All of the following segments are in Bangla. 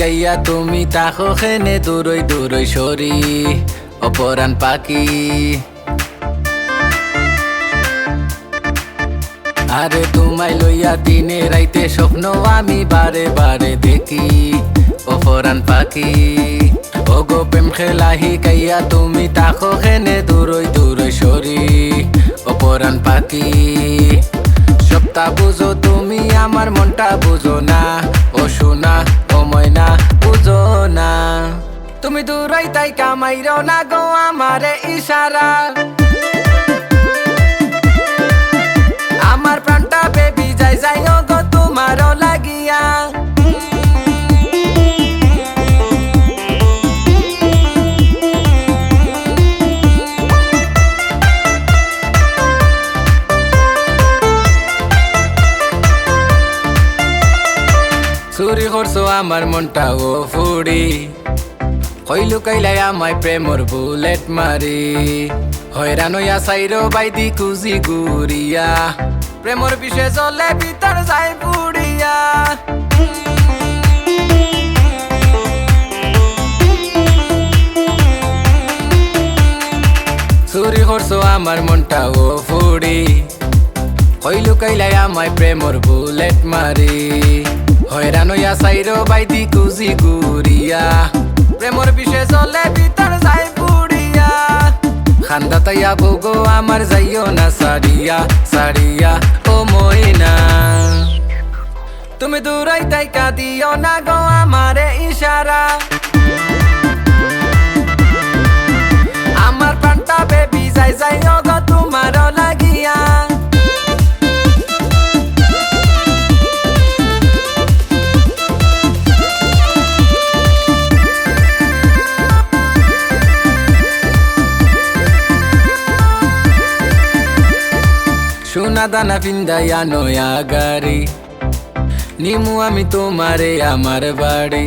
কাইয়া তুমি তাকো খেনে দূরই দূরই সরি অপরাণ পাখি। আরে তোমায় লইয়া দিনে রাইতে স্বপ্ন আমি বারে বারে দেখি অপরাণ পাখি। ওগো প্রেম খেলাহি কাইয়া তুমি তাকো খেনে দূরই দূরই সরি অপরাণ পাখি। সবটা বুঝো তুমি আমার মনটা বুঝো না, ও সোনা ও ময়না বুঝো না। তুমি দূরই তাই কামাইরো না গো আমারে ইশারা। আমার প্রাণটা বেবি যাই যাই গো তোমারও লাগিয়া। চুরি করছো আমার মনটা ও ফুড়ি, কইলু কাইলাই আমায় প্রেমর বুলেট মারি। হয়রান হইয়া সাইরো বাইদি খুঁজি গুড়িয়া, প্রেমর বিষে চলে ভিতর যাই পুড়িয়া। চুরি করছো আমার মনটা ও ফুড়ি, কইলু কাইলাই আমায় প্রেমর বুলেট মারি। হয়রান হইয়া সাইরো বাইদি খুঁজি গুড়িয়া, প্রেমর বিষে চলে ভিতর যাই পুড়িয়া। খান্দা তাইয়া বগো আমার যাইও না সারিয়া সারিয়া ও মইনা। তুমি দূরাই তাই কাঁদিও না গো আমারে ইশারা। আমার প্রাণটা বেবি যাই যাই গো তোমারও লাগিয়া। সোনা দানা পিন্দাইয়া নয়া গাড়ি, নিমু আমি তোমারে আমার বাড়ি।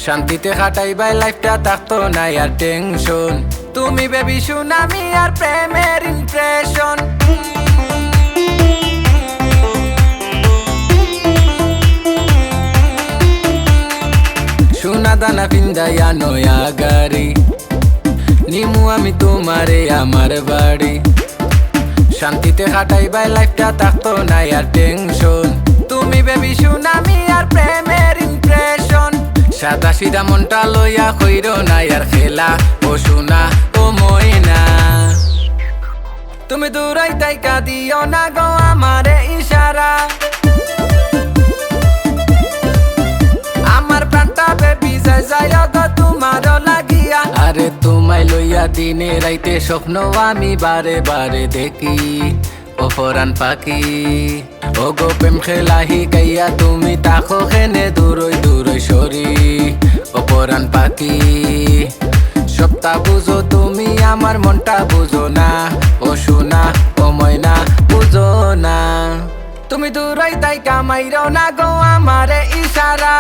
শান্তিতে কাটাইবাই লাইফটা থাকতো না আর টেনশন। তুমি বেবি সুনামি আর প্রেমের ইমপ্রেশন। সোনা দানা পিন্দাইয়া নয়া গাড়ি, নিমু আমি তোমারে আমার বাড়ি। শান্তিতে কাটাইবাই লাইফটা থাকতো না আর টেনশন। তুমি বেবি সুনামি আর প্রেমের ইমপ্রেশন। সাদা সিধা মনটা লইয়া কইরো না আর খেলা, ও সোনা ও ময়না। তুমি দূরাই তাই কাঁদিও না গো আমারে ইশারা। আমার প্রাণটা বেবি যাই যাই গো তোমারও লাগিয়া। আরে তোমায় লইয়া দিনে রাইতে স্বপ্ন আমি বারে বারে দেখি অপরাণ পাখি। ওগো প্রেম খেলাহি কাইয়া তুমি তাকো খেনে দূরই দূরই সরি অপরাণ পাখি। সবটা বুঝো তুমি আমার মনটা বুঝো না, ও সোনা ও ময়না বুঝো না। তুমি দূরই তাই কামাইরো না গো আমারে ইশারা।